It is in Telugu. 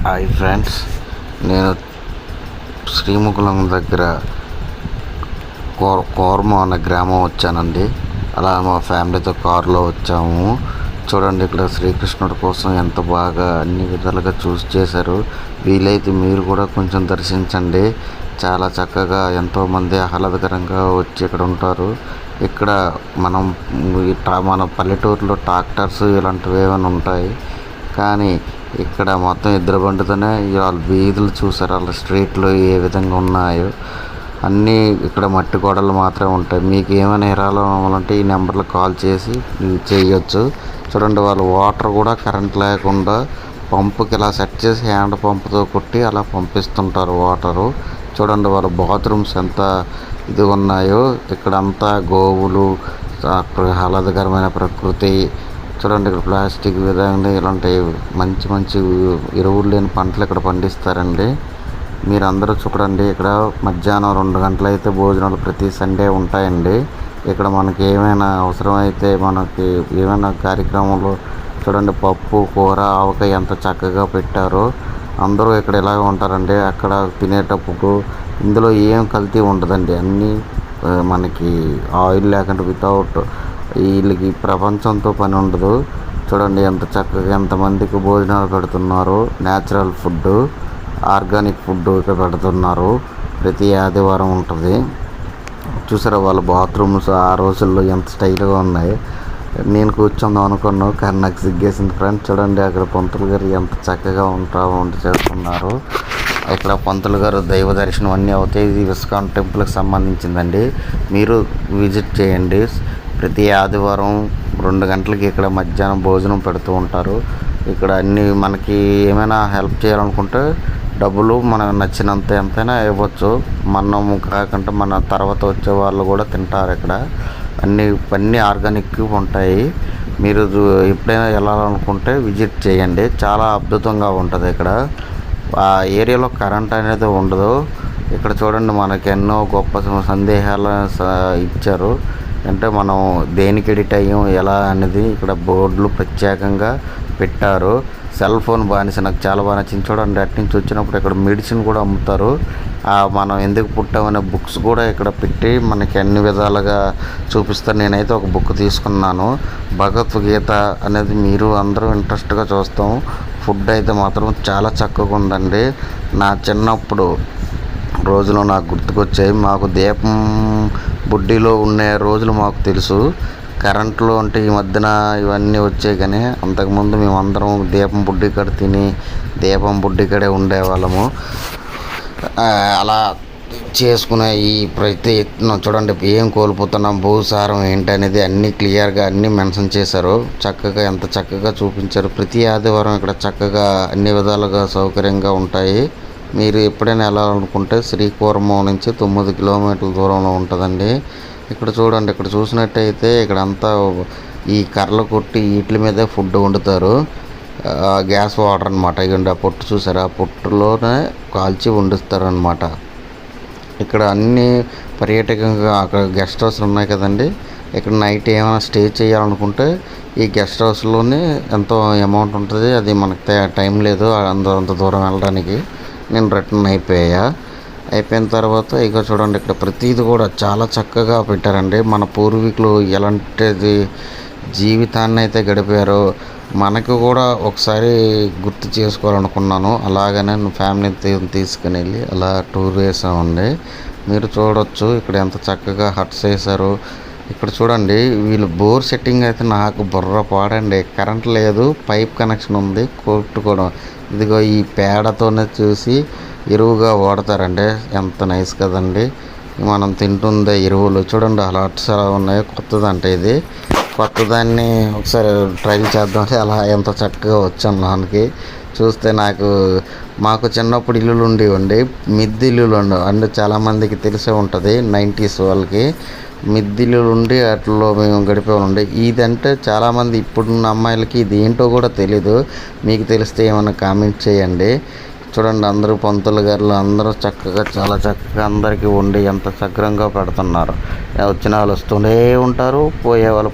హాయ్ ఫ్రెండ్స్, నేను శ్రీముకుళం దగ్గర కోర్మ అనే గ్రామం వచ్చానండి. అలా మా ఫ్యామిలీతో కారులో వచ్చాము. చూడండి, ఇక్కడ శ్రీకృష్ణుడి కోసం ఎంత బాగా అన్ని విధాలుగా చేశారు. వీలైతే మీరు కూడా కొంచెం దర్శించండి. చాలా చక్కగా ఎంతోమంది ఆహ్లాదకరంగా వచ్చి ఇక్కడ ఉంటారు. ఇక్కడ మన పల్లెటూరులో ట్రాక్టర్స్ ఇలాంటివి ఏమైనా ఉంటాయి, కానీ ఇక్కడ మొత్తం ఎద్దుల బండితోనే వాళ్ళ వీధులు చూసారు. వాళ్ళ స్ట్రీట్లు ఏ విధంగా ఉన్నాయో అన్నీ ఇక్కడ మట్టి గోడలు మాత్రమే ఉంటాయి. మీకు ఏమైనా విరాళం అవ్వాలంటే ఈ నెంబర్లకు కాల్ చేసి చేయొచ్చు. చూడండి, వాళ్ళు వాటర్ కూడా కరెంట్ లేకుండా పంపుకి ఇలా సెట్ చేసి హ్యాండ్ పంపుతో కొట్టి అలా పంపిస్తుంటారు వాటరు. చూడండి, వాళ్ళ బాత్రూమ్స్ ఎంత ఇది ఉన్నాయో. ఇక్కడ అంతా గోవులు, ఆహ్లాదకరమైన ప్రకృతి. చూడండి, ఇక్కడ ప్లాస్టిక్ విధంగా ఇలాంటి మంచి మంచి ఎరువులు లేని పంటలు ఇక్కడ పండిస్తారండి. మీరు అందరూ చూడండి, ఇక్కడ మధ్యాహ్నం 2 గంటలు అయితే భోజనాలు ప్రతి సండే ఉంటాయండి. ఇక్కడ మనకి ఏమైనా అవసరమైతే మనకి ఏమైనా కార్యక్రమంలో చూడండి, పప్పు కూర ఆవకాయ ఎంత చక్కగా పెట్టారో. అందరూ ఇక్కడ ఇలాగ ఉంటారండి. అక్కడ తినేటప్పుడు ఇందులో ఏం కల్తీ ఉండదండి. అన్నీ మనకి ఆయిల్ లేకుండా వితౌట్ వీళ్ళకి ప్రపంచంతో పని ఉండదు. చూడండి ఎంత చక్కగా ఎంతమందికి భోజనాలు పెడుతున్నారు. న్యాచురల్ ఫుడ్, ఆర్గానిక్ ఫుడ్ ఇక్కడ పెడుతున్నారు. ప్రతి ఆదివారం ఉంటుంది. చూసారా వాళ్ళ బాత్రూమ్స్ ఆ రోజుల్లో ఎంత స్టైల్గా ఉన్నాయి. నేను కూర్చుందాం అనుకున్నాను, కానీ నాకు సిగ్గేసింది ఫ్రెండ్స్. చూడండి, అక్కడ పంతులు గారు ఎంత చక్కగా వంట చేస్తున్నారు. ఇక్కడ పంతులు గారు దైవ దర్శనం అన్నీ అవుతాయి. ఇది ఇస్కాన్ టెంపుల్కి సంబంధించిందండి. మీరు విజిట్ చేయండి. ప్రతి ఆదివారం 2 గంటలకి ఇక్కడ మధ్యాహ్నం భోజనం పెడుతూ ఉంటారు. ఇక్కడ అన్నీ మనకి ఏమైనా హెల్ప్ చేయాలనుకుంటే డబ్బులు మనకు నచ్చినంత ఎంతైనా ఇవ్వచ్చు. మనం కాకుండా మన తర్వాత వచ్చే వాళ్ళు కూడా తింటారు. ఇక్కడ అన్నీ ఆర్గానిక్ ఉంటాయి. మీరు ఎప్పుడైనా వెళ్ళాలనుకుంటే విజిట్ చేయండి. చాలా అద్భుతంగా ఉంటుంది. ఇక్కడ ఆ ఏరియాలో కరెంట్ అనేది ఉండదు. ఇక్కడ చూడండి, మనకి ఎన్నో గొప్ప సందేహాలు ఇచ్చారు. అంటే మనం దేనికి ఎడిట్ అయ్యాం ఎలా అనేది ఇక్కడ బోర్డులు ప్రత్యేకంగా పెట్టారు. సెల్ ఫోన్ బానిస నాకు చాలా బాగా నచ్చింది. చూడండి, అటు నుంచి వచ్చినప్పుడు ఇక్కడ మెడిసిన్ కూడా అమ్ముతారు. మనం ఎందుకు పుట్టామనే బుక్స్ కూడా ఇక్కడ పెట్టి మనకి అన్ని విధాలుగా చూపిస్తారు. నేనైతే ఒక బుక్ తీసుకున్నాను, భగవద్గీత అనేది. మీరు అందరూ ఇంట్రెస్ట్గా చూస్తాం. ఫుడ్ అయితే మాత్రం చాలా చక్కగా ఉందండి. నా చిన్నప్పుడు రోజులు నాకు గుర్తుకొచ్చాయి. మాకు దీపం బుడ్డిలో ఉండే రోజులు మాకు తెలుసు. కరెంట్లో అంటే ఈ మధ్యన ఇవన్నీ వచ్చాయి, కానీ అంతకుముందు మేమందరం దీపం బుడ్డి కాడ తిని దీపం బుడ్డి కాడే ఉండేవాళ్ళము. అలా చేసుకునే ఈ ప్రయత్నం చూడండి, ఏం కోల్పోతున్నాం, భూసారం ఏంటనేది అన్నీ క్లియర్గా అన్నీ మెన్షన్ చేశారు. చక్కగా ఎంత చక్కగా చూపించారు. ప్రతి ఆదివారం ఇక్కడ చక్కగా అన్ని విధాలుగా సౌకర్యంగా ఉంటాయి. మీరు ఎప్పుడైనా వెళ్ళాలనుకుంటే శ్రీకూర్మం నుంచి 9 కిలోమీటర్ల దూరంలో ఉంటుందండి. ఇక్కడ చూడండి, ఇక్కడ చూసినట్టయితే ఇక్కడ అంతా ఈ కర్రలు కొట్టి వీటి మీదే ఫుడ్ వండుతారు. గ్యాస్ వాటర్ అనమాట. ఇక ఆ పొట్టు చూసారు, ఆ పొట్టులోనే కాల్చి వండిస్తారనమాట. ఇక్కడ అన్ని పర్యాటకంగా అక్కడ గెస్ట్ హౌస్లు ఉన్నాయి కదండి. ఇక్కడ నైట్ ఏమైనా స్టే చేయాలనుకుంటే ఈ గెస్ట్ హౌస్లోనే ఎంతో అమౌంట్ ఉంటుంది. అది మనకి టైం లేదు అంత దూరం వెళ్ళడానికి. నేను రిటర్న్ అయిపోయిన తర్వాత ఇక చూడండి, ఇక్కడ ప్రతిదీ కూడా చాలా చక్కగా పెట్టారండి. మన పూర్వీకులు ఎలాంటిది జీవితాన్ని అయితే గడిపారో మనకు కూడా ఒకసారి గుర్తు చేసుకోవాలనుకున్నాను. అలాగనే ఫ్యామిలీ తీసుకుని వెళ్ళి అలా టూర్ వేసామండి. మీరు చూడవచ్చు ఇక్కడ ఎంత చక్కగా హట్స్ వేశారు. ఇక్కడ చూడండి, వీళ్ళు బోర్ సెట్టింగ్ అయితే నాకు బుర్ర పాడండి. కరెంట్ లేదు, పైప్ కనెక్షన్ ఉంది, కొట్టుకోవడం. ఇదిగో ఈ పేడతోనే చూసి ఎరువుగా వాడతారండి. ఎంత నైస్ కదండి. మనం తింటుందే ఎరువులు. చూడండి అలా హట్స్ ఎలా ఉన్నాయో. కొత్తదంటే ఇది కొత్తదాన్ని ఒకసారి ట్రై చేద్దాం. అలా ఎంత చక్కగా వచ్చాను దానికి. చూస్తే మాకు చిన్నప్పుడు ఇల్లులు ఉండేవండి, మిద్దె ఇల్లులు ఉండవు. అంటే చాలామందికి తెలిసే ఉంటుంది, 90s వాళ్ళకి మిద్దె ఇల్లులు ఉండి అట్లలో మేము గడిపేవాళ్ళండి. ఇదంటే చాలామంది ఇప్పుడున్న అమ్మాయిలకి ఇది ఏంటో కూడా తెలీదు. మీకు తెలిస్తే ఏమైనా కామెంట్ చేయండి. చూడండి, అందరూ పంతులు గారులు అందరూ చక్కగా చాలా చక్కగా అందరికీ వండి ఎంత సక్రంగా పెడుతున్నారు. వచ్చిన వాళ్ళు వస్తూనే ఉంటారు, పోయే వాళ్ళు